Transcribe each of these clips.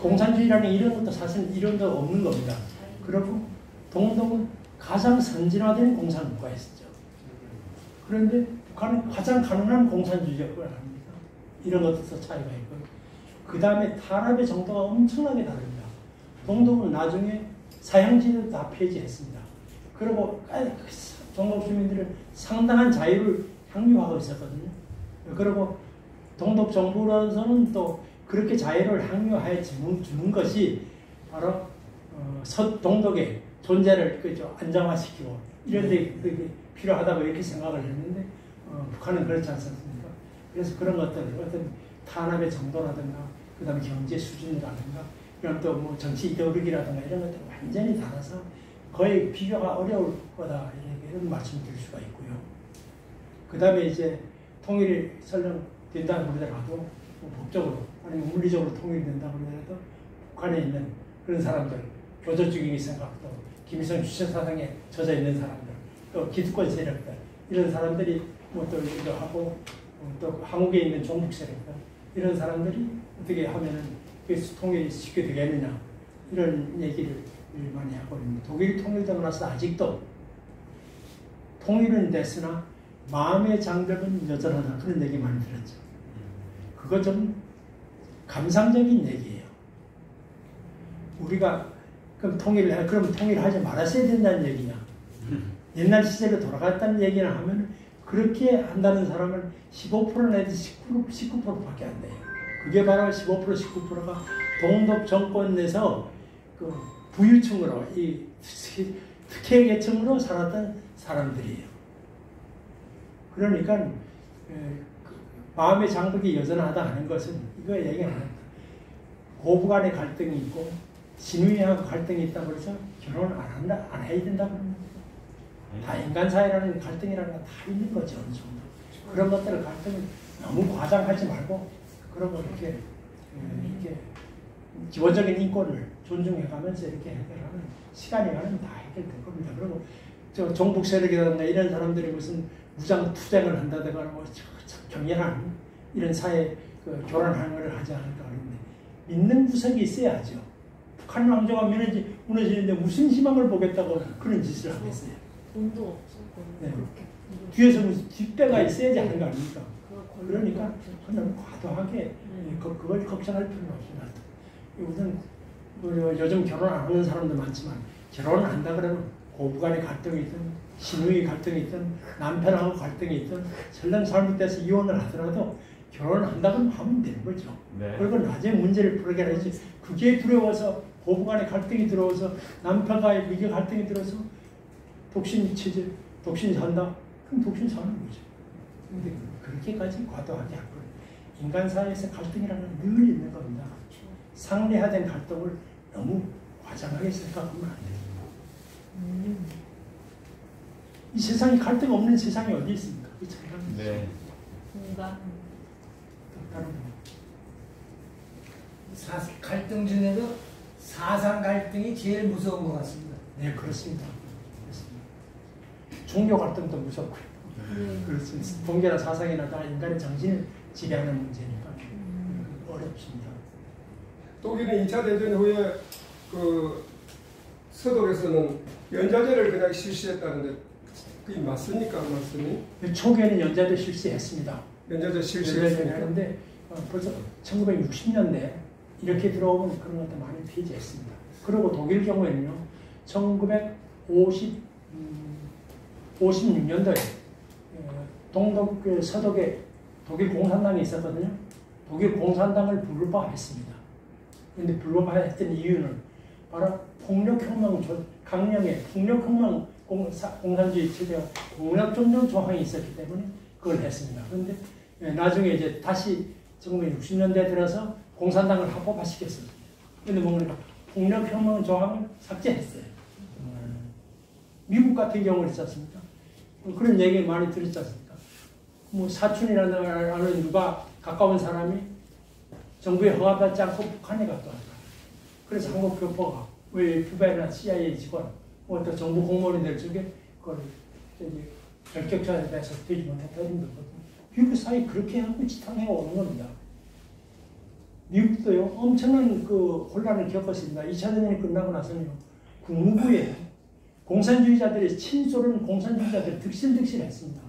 공산주의라는 이런 것도 사실 이론도 없는 겁니다. 그리고 동독은 가장 선진화된 공산국가였었죠. 그런데 북한은 가장 가난한 공산주의국가를 합니다. 이런 것도 차이가 있고, 그 다음에 탄압의 정도가 엄청나게 다릅니다. 동독은 나중에 사형제도 다 폐지했습니다. 그리고 동독 주민들은 상당한 자유를 향유하고 있었거든요. 그리고 동독 정부로서는 또 그렇게 자유를 향유하여 주는 것이 바로 서동독의 존재를 안정화시키고 이런 데 필요하다고 이렇게 생각을 했는데 북한은 그렇지 않습니까? 그래서 그런 것들, 어떤 탄압의 정도라든가 그 다음에 경제 수준이라든가 이런 또 뭐 정치 이데올로기라든가 이런 것들 완전히 달라서 거의 비교가 어려울 거다 이런 말씀드릴 수가 있고요. 그 다음에 이제 통일이 설령 된다고 그러더라도 뭐 법적으로 아니면 물리적으로 통일이 된다고 그러더라도 북한에 있는 그런 사람들, 교조적인 생각도 김일성 주체사상에 젖어 있는 사람들, 또 기득권 세력들 이런 사람들이 뭐 또 이거 하고 또 한국에 있는 종북 세력들 이런 사람들이 어떻게 하면은 통일이 쉽게 되겠느냐 이런 얘기를 많이 하고 있습니다. 독일이 통일되고 나서 아직도 통일은 됐으나 마음의 장벽은 여전하다 그런 얘기 많이 들었죠. 그거 좀 감상적인 얘기예요. 우리가 그럼 통일하지 말았어야 된다는 얘기냐? 옛날 시절로 돌아갔다는 얘기나 하면 그렇게 한다는 사람은 15% 내지 19%밖에 안 돼요. 그게 바로 15% 19%가 동독 정권 내에서 그 부유층으로 이 특혜 계층으로 살았던 사람들이에요. 그러니까 마음의 장벽이 여전하다 하는 것은 이거 얘기는 안 합니다. 고부 간의 갈등이 있고 신우이하고 갈등이 있다고 해서 결혼을 안 해야 된다고 합니다. 다 인간사회라는 갈등이라는 건 다 있는 거죠. 어느 정도. 그런 것들을 갈등을 너무 과장하지 말고 그런 거 이렇게 기본적인 인권을 존중해가면서 이렇게 해결하면 시간이 가면 다 해결될 겁니다. 그리고 저 종북 세력이라든가 이런 사람들이 무슨 무장 투쟁을 한다든가 뭐 격렬한 이런 사회 교란하는 걸 하지 않을까 그러는데 믿는 구석이 있어야죠. 북한 왕조가 무너지는데 무슨 희망을 보겠다고 그런 짓을 하겠어요. 돈도 없고 네. 뒤에서 무슨 뒷배가 있어야지 하는 거 아닙니까? 그러니까 그냥 과도하게 그걸 걱정할 필요는 없습니다. 우선 요즘 결혼 안 하는 사람도 많지만 결혼을 한다 그러면 고부간의 갈등이 있든 신우의 갈등이 있든 남편하고 갈등이 있든 설령 잘못돼서 이혼을 하더라도 결혼을 한다 그러면 하면 되는 거죠. 네. 그리고 나중에 문제를 풀게 하지. 그게 두려워서 고부간의 갈등이 들어와서 남편과의 이게 갈등이 들어서 독신 체제, 독신 산다? 그럼 독신 사는 거죠. 근데 그렇게까지 과도하게 할 거예요. 인간 사회에서 갈등이라는 건 늘 있는 겁니다. 상례화된 갈등을 너무 과장하게 생각하면 안 됩니다. 이 세상에 갈등 없는 세상이 어디 있습니까? 그 네. 갈등 중에도 사상 갈등이 제일 무서운 것 같습니다. 네, 그렇습니다. 종교 갈등도 무섭고요. 그렇습니다. 종교나 사상이나 다 인간의 정신을 지배하는 문제니까 어렵습니다. 독일은 2차 대전 후에 그 서독에서는 연좌제를 그냥 실시했다는데 그게 맞습니까? 안 맞습니까? 초기에는 연좌제 실시했습니다. 연좌제 실시했습니까? 그런데 벌써 1960년대 이렇게 들어오면 그런 것도 많이 폐지했습니다. 그리고 독일 경우에는요, 1956년도에 동독 서독에 독일 공산당이 있었거든요. 독일 공산당을 불법화했습니다. 그런데 불법화했던 이유는 바로 폭력혁명 강령의 폭력혁명 공산주의 체제가 폭력종전 조항이 있었기 때문에 그걸 했습니다. 그런데 나중에 이제 다시 1960년대에 들어서 공산당을 합법화시켰습니다. 그런데 뭔가 폭력혁명 조항을 삭제했어요. 미국 같은 경우는 있지 않습니까? 그런 얘기 많이 들었지 않습니까? 뭐 사촌이라는 누가 가까운 사람이 정부에 허가받지 않고 북한에 갔다 왔다. 그래서 한국 교포가 왜 FBI나 CIA 직원, 뭐 또 정부 공무원들 중에 그걸 결격자에 대해서 되지 못했다 이런 거거든요. 미국 사회 그렇게 하고 지탕해 오는 겁니다. 그러니까 북한은 완전히 독립을 해야 된다고 생각합니다. 그래서 북한은 그 독립을 위해서 최대한 노력을 하고 있습니다. 그런데 북한은 그 독립을 위해서 미국도요 엄청난 그 혼란을 겪었습니다. 2차 대전이 끝나고 나서는요 국무부에 공산주의자들의 친소련 공산주의자들이 득실득실했습니다.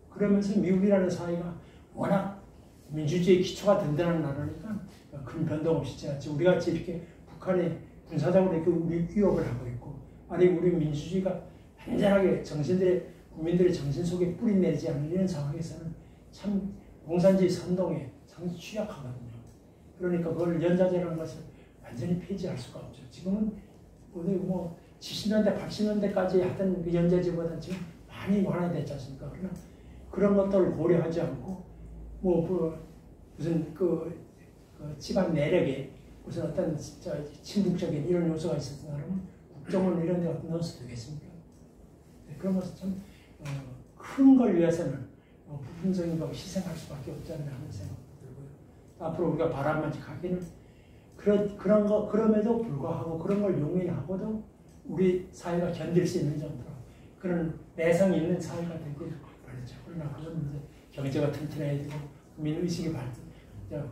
그러면서 미국이라는 사회가 워낙 민주주의 기초가 든든한 나라니까 큰 변동 없이 지났지. 우리 같이 이렇게 북한에 군사적으로 이렇게 우리 위협을 하고 있고, 아니 우리 민주주의가 완전하게 국민들의 정신 속에 뿌리내리지 않는 이런 상황에서는 참 공산주의 선동에 상당히 취약하거든요. 그러니까 그걸 연좌제라는 것을 완전히 폐지할 수가 없죠. 지금은 뭐 70년대, 80년대까지 하던 그 연좌제보다는 지금 많이 완화됐지 않습니까? 그러나 그런 것들을 고려하지 않고 무슨 집안 내력에 무슨 어떤 친북적인 이런 요소가 있었다면 국정원 이런 데 넣어서 되겠습니까? 네, 그런 것은 참 큰 걸 위해서는 부분적인 걸 희생할 수밖에 없지 않나 하는 생각도 들고요. 앞으로 우리가 바람직하기는 그럼에도 불구하고 그런 걸 용인하고도 우리 사회가 견딜 수 있는 정도로 그런 내성이 있는 사회가 되길 바라죠. 그러나 그건 이제 경제가 튼튼해야 되고 국민의식이 이제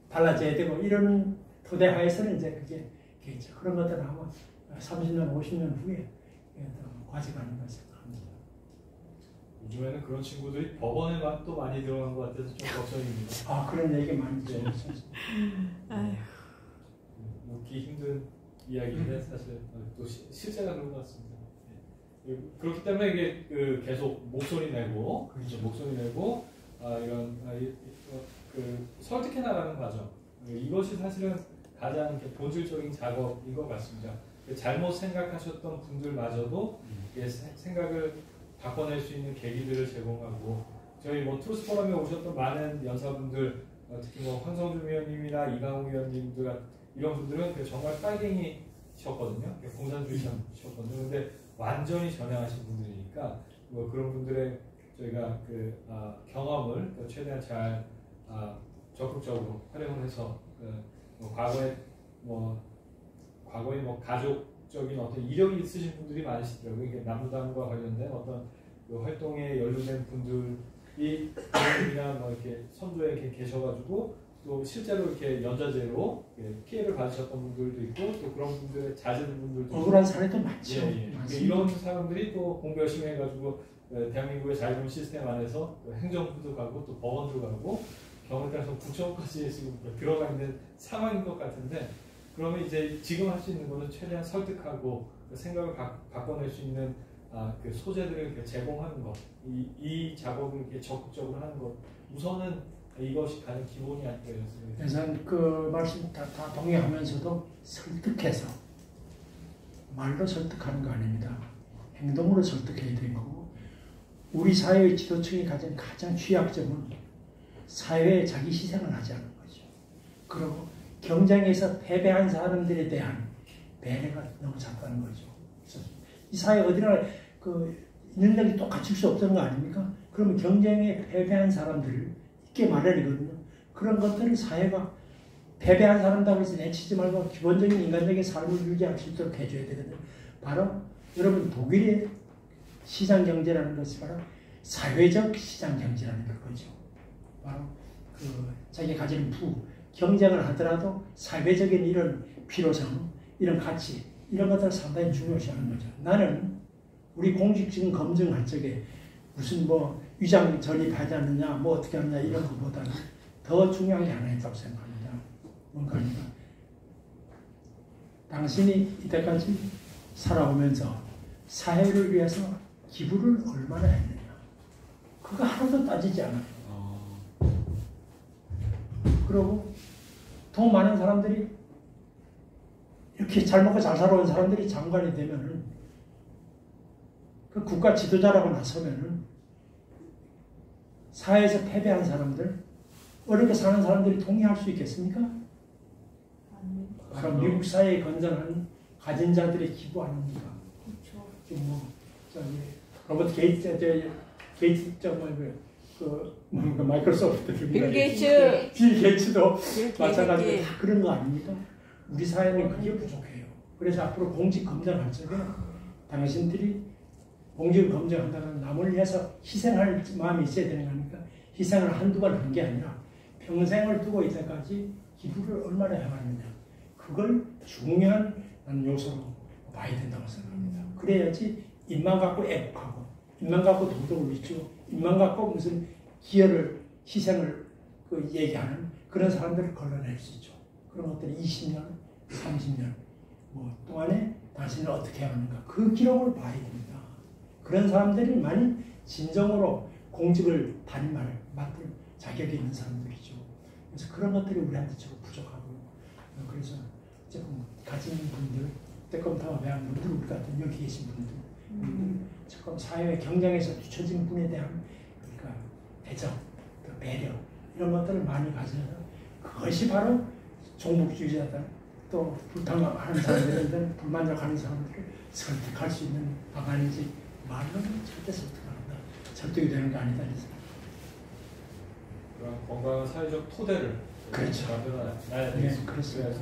달라져야 되고 이런 토대 하에서는 이제 그게 있죠. 그런 것들은 아마 30년, 50년 후에 과제가는 것을 생각합니다. 요즘에는 그런 친구들이 법원에 또 많이 들어간 것 같아서 좀 걱정입니다. 아, 그런 얘기 많이 네. 들었어요. 묻기 힘든 이야기인데 사실 또 실제가 그런 것 같습니다. 네. 그렇기 때문에 이게 계속 목소리 내고 그렇죠. 목소리 내고 설득해 나가는 과정, 이것이 사실은 가장 본질적인 작업인 것 같습니다. 잘못 생각하셨던 분들마저도 생각을 바꿔낼 수 있는 계기들을 제공하고, 저희 트루스 포럼에 오셨던 많은 연사분들, 특히 황성준 위원님이나 이강우 위원님들 이런 분들은 정말 빨갱이셨거든요. 공산주의자셨거든요. 근데 완전히 전향하신 분들이니까 그런 분들의 저희가 경험을 최대한 잘 적극적으로 활용을 해서 과거에 가족적인 어떤 이력이 있으신 분들이 많으시더라고요. 이게 남부당과 관련된 어떤 활동에 연루된 분들이 부모님이나 이렇게 선조에 이렇게 계셔가지고 또 실제로 이렇게 연좌제로 피해를 받으셨던 분들도 있고, 또 그런 분들의 자제분 분들도 억울한 사례도 많죠. 이런 사람들이 또 공부 열심히 해가지고 대한민국의 자유로운 시스템 안에서 행정부도 가고 또 법원도 가고 경우에 따라서 구청까지 지금 들어가 있는 상황인 것 같은데, 그러면 이제 지금 할 수 있는 것은 최대한 설득하고 생각을 바꿔낼 수 있는 그 소재들을 제공하는 것, 이 작업을 이렇게 적극적으로 하는 것, 우선은 이것이 가장 기본이 아닐까 이런 생각이 그래서 그 말씀 다 동의하면서도 설득해서 말로 설득하는 거 아닙니다. 행동으로 설득해야 되고, 우리 사회의 지도층이 가장 취약점은 사회에 자기 희생을 하지 않는 거죠. 그리고 경쟁에서 패배한 사람들에 대한 배려가 너무 작다는 거죠. 그래서 이 사회 어디나 인력이 또 갖출 수 없다는 거 아닙니까? 그러면 경쟁에 패배한 사람들을 있게 마련이거든요. 그런 것들은 사회가 패배한 사람다고 해서 내치지 말고 기본적인 인간적인 삶을 유지할 수 있도록 해줘야 되거든요. 바로 여러분 독일의 시장경제라는 것이 바로 사회적 시장경제라는 거죠. 바로 자기가 가진 경쟁을 하더라도 사회적인 이런 필요성, 이런 가치, 이런 것들을 상당히 중요시하는 거죠. 나는 우리 공직진 검증할 적에 무슨 위장 전입하지 않느냐, 어떻게 하느냐 이런 것보다는 더 중요한 게 하나 있다고 생각합니다. 뭔가 당신이 이때까지 살아오면서 사회를 위해서 기부를 얼마나 했느냐. 그거 하나도 따지지 않아요. 그리고 더 많은 사람들이 이렇게 잘 먹고 잘 살아온 사람들이 장관이 되면은 그 국가 지도자라고 나서면은 사회에서 패배한 사람들, 어렵게 사는 사람들이 동의할 수 있겠습니까? 바로 미국 사회에 건전한 가진 자들의 기부 아닙니까? 그렇죠. 로버트 게이츠, 마이크로소프트 빌 게이츠도 마찬가지로 다 그런 거 아닙니까? 우리 사회는 그게 부족해요. 그래서 앞으로 공직 검증할 적에 당신들이 공직을 검증한다면 남을 위해서 희생할 마음이 있어야 되는 거니까 희생을 한두 번 한 게 아니라 평생을 두고 있다까지 기부를 얼마나 해왔느냐. 그걸 중요한 요소로 봐야 된다고 생각합니다. 그래야지 입만 갖고 애국하고, 입만 갖고 도덕을 비추고, 입만 갖고 무슨 기여를, 희생을 얘기하는 그런 사람들을 걸러낼 수 있죠. 그런 것들이 20년, 30년 동안에 당신은 어떻게 해왔는가. 그 기록을 봐야 됩니다. 그런 사람들이 많이 진정으로 공직을 맡을 자격이 있는 사람들이죠. 그래서 그런 것들이 우리한테 조금 부족하고요. 그래서 조금 가진 분들, 때컴타워 배운 분들, 우리 같은 여기 계신 분들, 조금 사회 경쟁에서 뒤처진 분에 대한 그러니까 애정, 또 배려 이런 것들을 많이 가져서 그것이 바로 종북주의자들 또 불탕하는 사람들은 불만족하는 사람들을 설득할 수 있는 방안이지 말로는 절대 설득합니다. 설득이 되는 거 아니다. 그런 건강한 사회적 토대를 그렇죠. 만들어놔야 네, 되겠습니다. 그렇습니다.